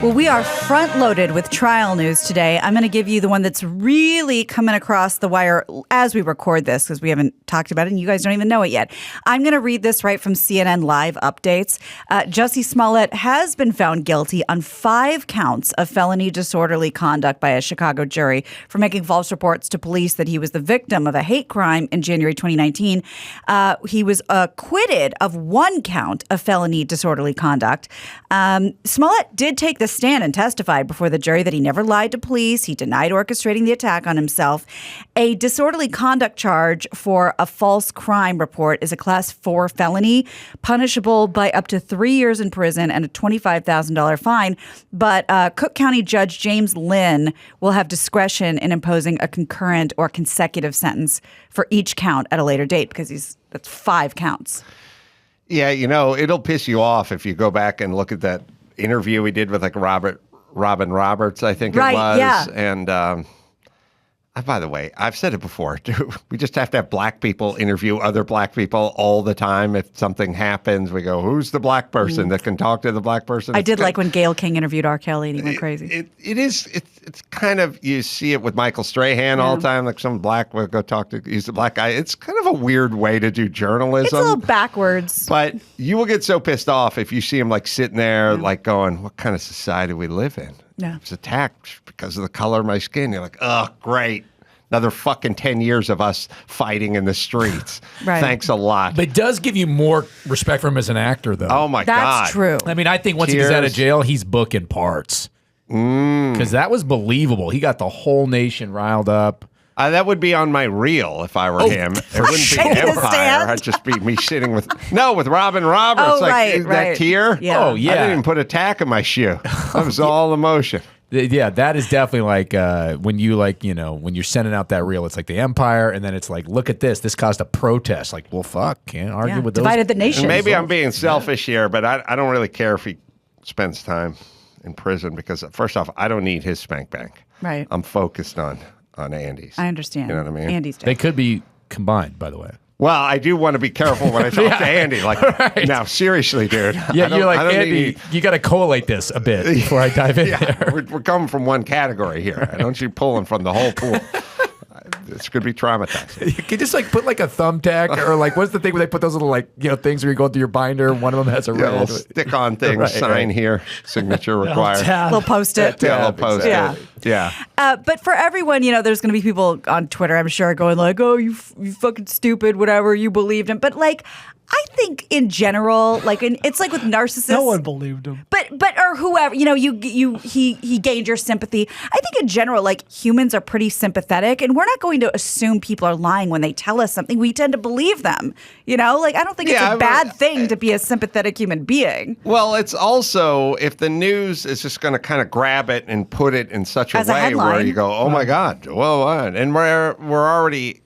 Well, we are front-loaded with trial news today. I'm going to give you the one that's really coming across the wire as we record this because we haven't talked about it and you guys don't even know it yet. I'm going to read this right from CNN Live Updates. Jussie Smollett has been found guilty on 5 counts of felony disorderly conduct by a Chicago jury for making false reports to police that he was the victim of a hate crime in January 2019. He was acquitted of 1 count of felony disorderly conduct. Smollett did take the stand and testified before the jury that he never lied to police. He denied orchestrating the attack on himself. A disorderly conduct charge for a false crime report is a class 4 felony, punishable by up to 3 years in prison and a $25,000 fine. But Cook County Judge James Lynn will have discretion in imposing a concurrent or consecutive sentence for each count at a later date because that's 5 counts. Yeah, it'll piss you off if you go back and look at that interview we did with Robin Roberts, I think it was. Yeah. And by the way, I've said it before, too. We just have to have black people interview other black people all the time. If something happens, we go, who's the black person that can talk to the black person? I did like when Gayle King interviewed R. Kelly and he went crazy. It's kind of, you see it with Michael Strahan all the time, like some black will go talk to, he's a black guy. It's kind of a weird way to do journalism. It's a little backwards. But you will get so pissed off if you see him like sitting there like going, what kind of society we live in? Yeah. I was attacked because of the color of my skin. You're like, oh, great. Another fucking 10 years of us fighting in the streets. Right. Thanks a lot. But it does give you more respect for him as an actor, though. Oh, my God. That's true. I mean, I think once he gets out of jail, he's booking parts. Because that was believable. He got the whole nation riled up. That would be on my reel if I were him. It wouldn't be Empire. It'd just be me sitting with Robin Roberts. Oh, right. That tear. Yeah. Oh, yeah. I didn't even put a tack in my shoe. That was all emotion. Yeah, that is definitely like when you when you're sending out that reel, it's like the Empire, and then it's like, look at this. This caused a protest. Like, well, fuck, can't argue with those. Divided the nation. Maybe I'm being selfish here, but I don't really care if he spends time in prison because, first off, I don't need his spank bank. Right. I'm focused on Andy's. I understand. You know what I mean? Andy's dead. They could be combined, by the way. Well, I do want to be careful when I talk to Andy. Like, now, seriously, dude. Yeah, you're like, Andy, you got to collate this a bit before I dive in there. We're coming from one category here. Don't you pulling from the whole pool. This could be traumatizing. You could just put like a thumbtack or like, what's the thing where they put those little things where you go through your binder and one of them has a red. Stick-on thing, sign here, signature required. Little post-it. Yeah, little post-it. Yeah. But for everyone, there's going to be people on Twitter, I'm sure, going like, oh, you fucking stupid, whatever, you believed him. But like, I think in general, like, it's like with narcissists. No one believed him. But or whoever, he gained your sympathy. I think in general, like, humans are pretty sympathetic, and we're not going to assume people are lying when they tell us something. We tend to believe them. Like, I don't think it's a bad thing to be a sympathetic human being. Well, it's also, if the news is just going to kind of grab it and put it in such a way where you go, oh my God, well, what? And we're already,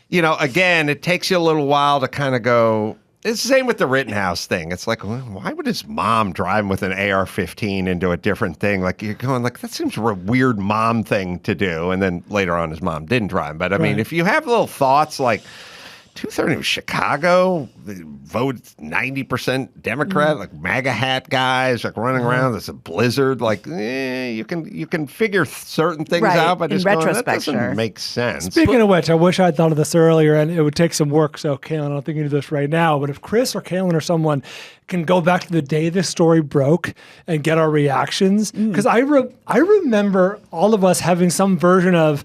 again, it takes you a little while to kind of go. It's the same with the Rittenhouse thing. It's like, well, why would his mom drive him with an AR-15 into a different thing? Like, you're going, like, that seems a weird mom thing to do. And then later on, his mom didn't drive him. But, I mean, if you have little thoughts like, 2/3 of Chicago vote 90% Democrat, like MAGA hat guys, like running around. There's a blizzard. Like, you can figure certain things out, but just going, that doesn't make sense. Speaking of which, I wish I'd thought of this earlier, and it would take some work. So, Kaylin, I don't think you do this right now. But if Chris or Kaylin or someone can go back to the day this story broke and get our reactions, because I remember all of us having some version of.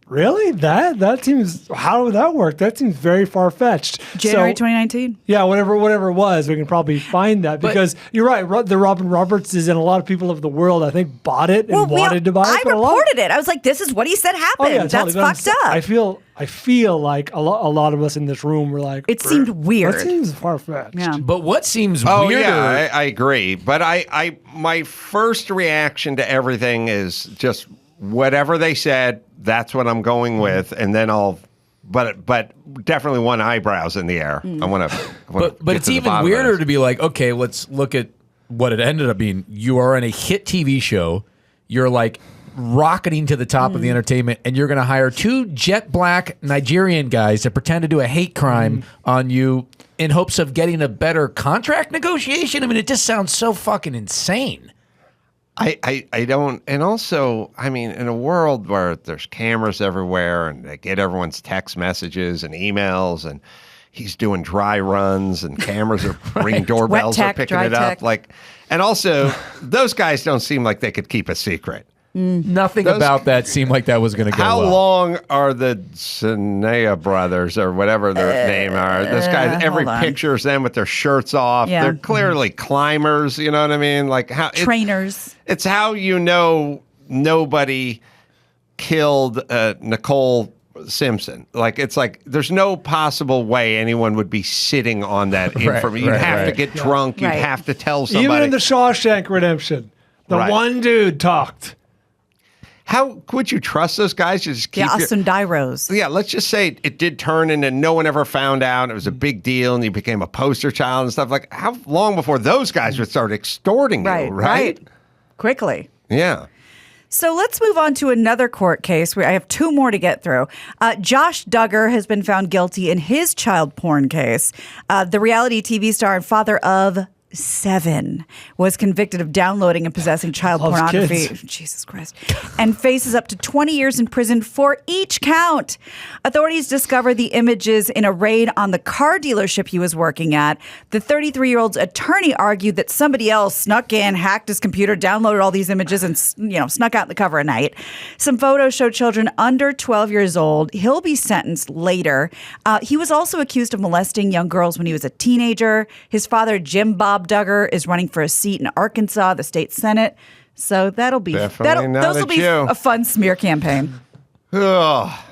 Really? That seems, how would that work? That seems very far-fetched. January 2019? Yeah, whatever it was, we can probably find that because you're right, the Robin Robertses and a lot of people of the world, I think, bought it and wanted to buy it. I reported it. I was like, this is what he said happened. Yeah, that's fucked up. I feel like a lot of us in this room were like, it seemed weird. That seems far-fetched. Yeah. But what seems weirder? Yeah, I agree. But my first reaction to everything is just whatever they said, that's what I'm going with, and then but definitely one eyebrow's in the air. I want to. But it's even weirder to be like, okay, let's look at what it ended up being. You are in a hit TV show. You're like rocketing to the top of the entertainment, and you're going to hire 2 jet black Nigerian guys to pretend to do a hate crime on you in hopes of getting a better contract negotiation. I mean, it just sounds so fucking insane. I don't, and also, I mean, in a world where there's cameras everywhere and they get everyone's text messages and emails, and he's doing dry runs and cameras are ring doorbells are picking it up, like, and also those guys don't seem like they could keep a secret. Nothing about that seemed like that was going to go How well. long are the Sinea brothers or whatever their name are? This guy, every picture is them with their shirts off. Yeah. They're clearly climbers. You know what I mean? Like how Trainers. It's how you know nobody killed Nicole Simpson. Like it's like there's no possible way anyone would be sitting on that information. You'd have to get drunk. You'd have to tell somebody. Even in the Shawshank Redemption, the one dude talked. How would you trust those guys? You just keep Austin Dyros. Yeah, let's just say it did turn into no one ever found out. It was a big deal, and you became a poster child and stuff. Like, how long before those guys would start extorting you, right? Quickly. Yeah. So let's move on to another court case where I have two more to get through. Josh Duggar has been found guilty in his child porn case. The reality TV star and father of 7 was convicted of downloading and possessing child pornography. Kids. Jesus Christ. And faces up to 20 years in prison for each count. Authorities discovered the images in a raid on the car dealership he was working at. The 33-year-old's attorney argued that somebody else snuck in, hacked his computer, downloaded all these images, and snuck out in the cover at night. Some photos show children under 12 years old. He'll be sentenced later. He was also accused of molesting young girls when he was a teenager. His father, Jim Bob Duggar, is running for a seat in Arkansas, the state Senate. So those will be a fun smear campaign. Oh,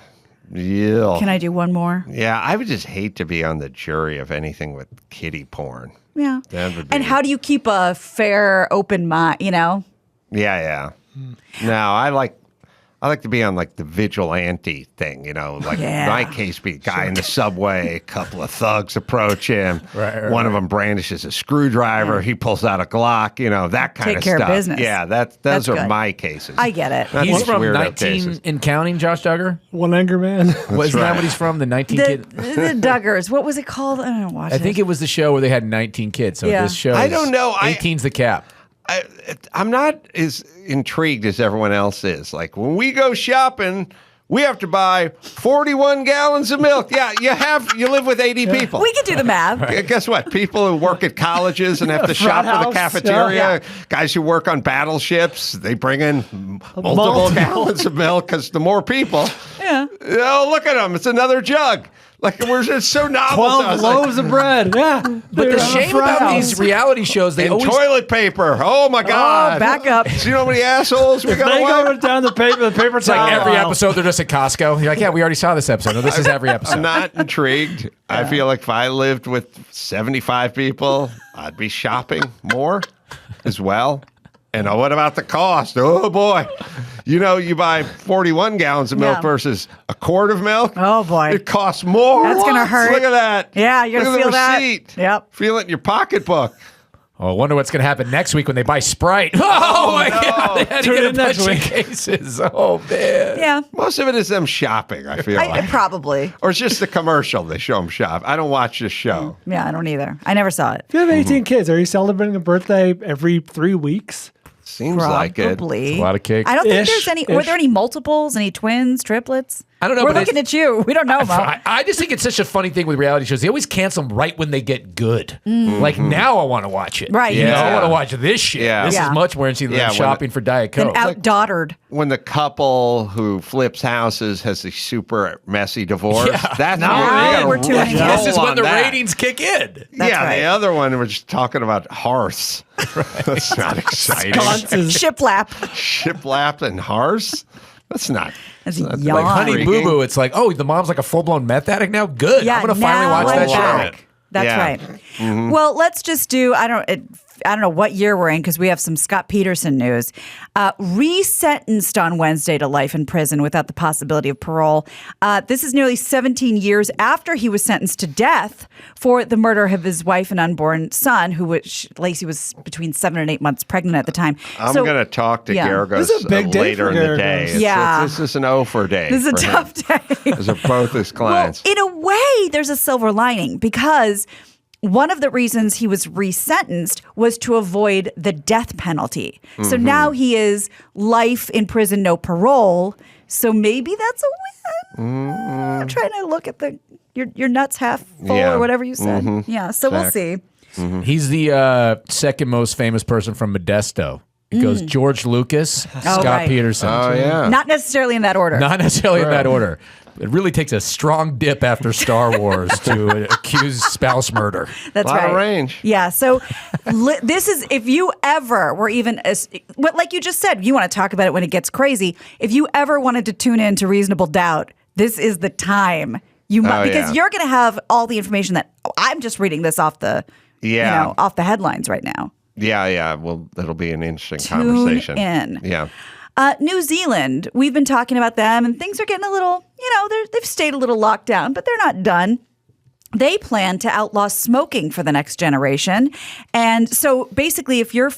yeah. Can I do one more? Yeah, I would just hate to be on the jury of anything with kiddie porn. Yeah. That would be... And how do you keep a fair, open mind, Yeah, yeah. No, I like to be on like the vigilante thing, like my case be a guy in the subway, a couple of thugs approach him. One of them brandishes a screwdriver. He pulls out a Glock, that kind of stuff. Take care of business. Yeah, those are my cases. I get it. He's from 19 and counting, Josh Duggar? One Anger Man. Wasn't that what he's from? The 19 kids? The Duggars. What was it called? I don't watch it. I think it was the show where they had 19 kids. So this show I don't know. 18's the cap. I'm not as intrigued as everyone else is. Like when we go shopping, we have to buy 41 gallons of milk. Yeah, you live with 80 people. We can do the math. Guess what? People who work at colleges and have to shop for the cafeteria, guys who work on battleships, they bring in multiple gallons of milk because the more people. Yeah. Oh, look at them. It's another jug. Like we're just so novel. 12 loaves of bread. Yeah. But the shame about these reality shows, they always... toilet paper. Oh my God. Back up. See how many assholes we got? They go down the paper. It's like every episode they're just at Costco. You're like, yeah, we already saw this episode. No, this is every episode. I'm not intrigued. I feel like if I lived with 75 people, I'd be shopping more as well. And what about the cost? Oh, boy. You buy 41 gallons of milk versus a quart of milk. Oh, boy. It costs more. That's going to hurt. Look at that. Yeah, you're going to feel that. Receipt. Yep. Feel it in your pocketbook. Oh, I wonder what's going to happen next week when they buy Sprite. Oh my God. They had to get a bunch of cases. Oh, man. Yeah. Most of it is them shopping, I feel like. Probably. Or it's just the commercial they show them shop. I don't watch this show. Yeah, I don't either. I never saw it. If you have 18 kids, are you celebrating a birthday every 3 weeks? Seems like it. Probably. It's a lot of cake. I don't think there's any. Were there any multiples? Any twins? Triplets? I don't know. We're looking at you. We don't know, Mo. I just think it's such a funny thing with reality shows. They always cancel them right when they get good. Like now, I want to watch it. Right. I want to watch this shit. Yeah. This is much more interesting than shopping for Diet Coke. And out-daughtered. When the couple who flips houses has a super messy divorce. That's we're tuning in. This is when the ratings kick in. Right. The other one we're just talking about hearths. That's not exciting. Shiplap. Shiplap and hearse. That's not. That's like Like Honey Boo Boo. It's like, oh, the mom's like a full-blown meth addict now? Good. Yeah, I'm going to finally watch that show. That's right. Mm-hmm. Well, let's just do, I don't know what year we're in because we have some Scott Peterson news. Resentenced on Wednesday to life in prison without the possibility of parole. This is nearly 17 years after he was sentenced to death for the murder of his wife and unborn son, Lacey was between 7 and 8 months pregnant at the time. I'm going to talk to Garagos later in the day. This is an O-for day. This is a tough day. Those are both his clients. Well, in a way, there's a silver lining because one of the reasons he was resentenced was to avoid the death penalty. So now he is life in prison, no parole. So maybe that's a win. I'm trying to look at your nuts half full or whatever you said. Yeah, so we'll see. He's the second most famous person from Modesto. It goes George Lucas, Scott Peterson. Oh, yeah. Not necessarily in that order. Not necessarily in that order. It really takes a strong dip after Star Wars to accuse spouse murder. That's right. A lot of range. Yeah. So this is, if you ever were even, like you just said, you want to talk about it when it gets crazy. If you ever wanted to tune in to Reasonable Doubt, this is the time. Because you're going to have all the information that I'm just reading this off the off the headlines right now. Yeah. Well, that'll be an interesting conversation. In. Yeah. New Zealand, we've been talking about them, and things are getting a little, they've stayed a little locked down, but they're not done. They plan to outlaw smoking for the next generation. And so basically, if you're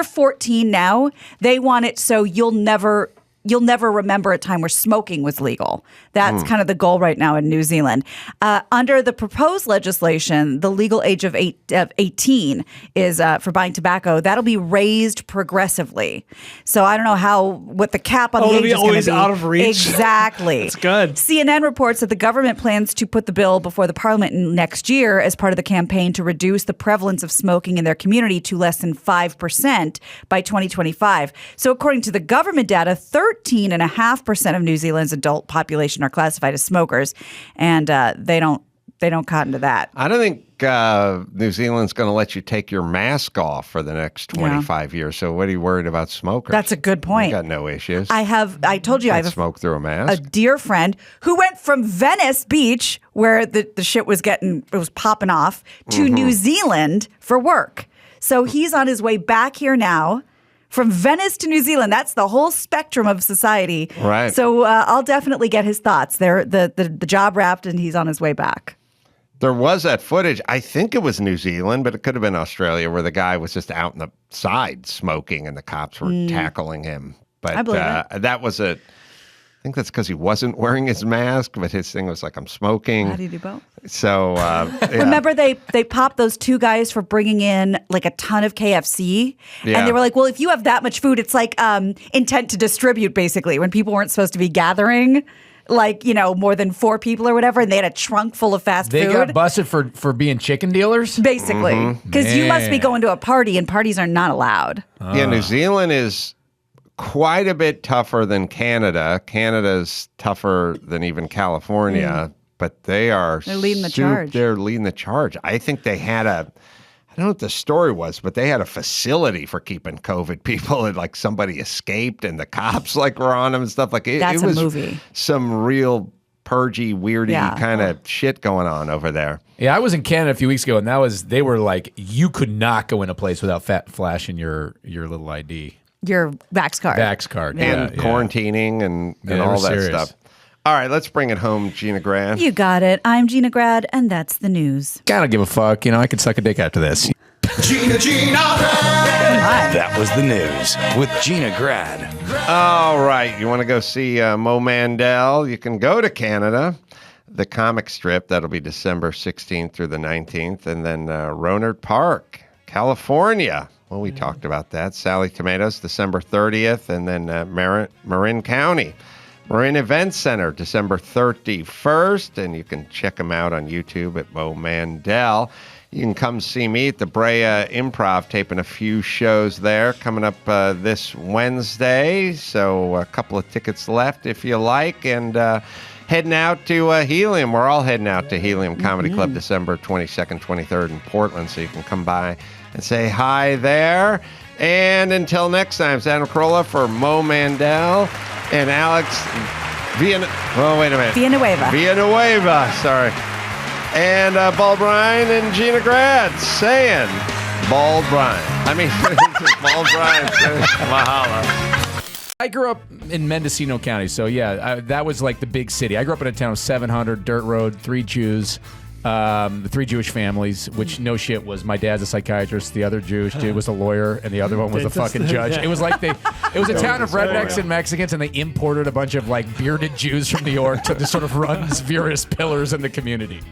14 now, they want it so you'll never remember a time where smoking was legal. That's kind of the goal right now in New Zealand. Under the proposed legislation, the legal age of 18 is for buying tobacco. That'll be raised progressively. So I don't know what the cap on the age is going to be. Always out of reach. Exactly. That's good. CNN reports that the government plans to put the bill before the parliament next year as part of the campaign to reduce the prevalence of smoking in their community to less than 5% by 2025. So according to the government data, 13.5% of New Zealand's adult population are classified as smokers, and they don't cotton to that. I don't think New Zealand's going to let you take your mask off for the next 25 years. So what are you worried about smokers? That's a good point. You got no issues. I told you I have smoke through a mask. A dear friend who went from Venice Beach, where the shit was popping off, to New Zealand for work. So he's on his way back here now. From Venice to New Zealand, that's the whole spectrum of society. Right. So I'll definitely get his thoughts. The job wrapped and he's on his way back. There was that footage. I think it was New Zealand, but it could have been Australia, where the guy was just out in the side smoking and the cops were tackling him. But I believe it. That was I think that's because he wasn't wearing his mask, but his thing was like, I'm smoking. How do you do both? So, Remember they popped those two guys for bringing in like a ton of KFC? Yeah. And they were like, well, if you have that much food, it's like intent to distribute, basically, when people weren't supposed to be gathering. Like, more than 4 people or whatever, and they had a trunk full of fast food. They got busted for being chicken dealers? Basically. Because you must be going to a party, and parties are not allowed. Yeah, New Zealand is quite a bit tougher than Canada. Canada's tougher than even California, but they're leading the charge. They're leading the charge. I think they had I don't know what the story was, but they had a facility for keeping COVID people, and like somebody escaped and the cops were on them and stuff. That's it was a movie. Some real purgy, weirdy kind of shit going on over there. Yeah, I was in Canada a few weeks ago, and they were like, you could not go in a place without flashing your little ID. Your Vax card. Vax card. And quarantining and all that stuff. All right, let's bring it home, Gina Grad. You got it. I'm Gina Grad, and that's the news. I don't give a fuck. I could suck a dick after this. Gina. That was the news with Gina Grad. All right, you want to go see Mo Mandel? You can go to Canada. The comic strip, that'll be December 16th through the 19th. And then Rohnert Park, California. Well, we talked about that. Sally Tomatoes, December 30th. And then Marin County. Marin Event Center, December 31st, and you can check them out on YouTube at Mo Mandel. You can come see me at the Brea Improv, taping a few shows there coming up this Wednesday. So a couple of tickets left if you like. And heading out to Helium. We're all heading out to Helium Comedy Club December 22nd, 23rd in Portland. So you can come by and say hi there. And until next time, it's Adam Carolla for Mo Mandel and Alex Villanueva, sorry. And Bald Bryan and Gina Grad saying Bald Bryan. Bald Bryan. Mahalo. I grew up in Mendocino County, so that was like the big city. I grew up in a town of 700, dirt road, 3 Jews. The 3 Jewish families, which no shit was my dad's a psychiatrist, the other Jewish dude was a lawyer, and the other one was a fucking judge. It was like it was a town of rednecks and Mexicans, and they imported a bunch of bearded Jews from New York to just sort of run various pillars in the community.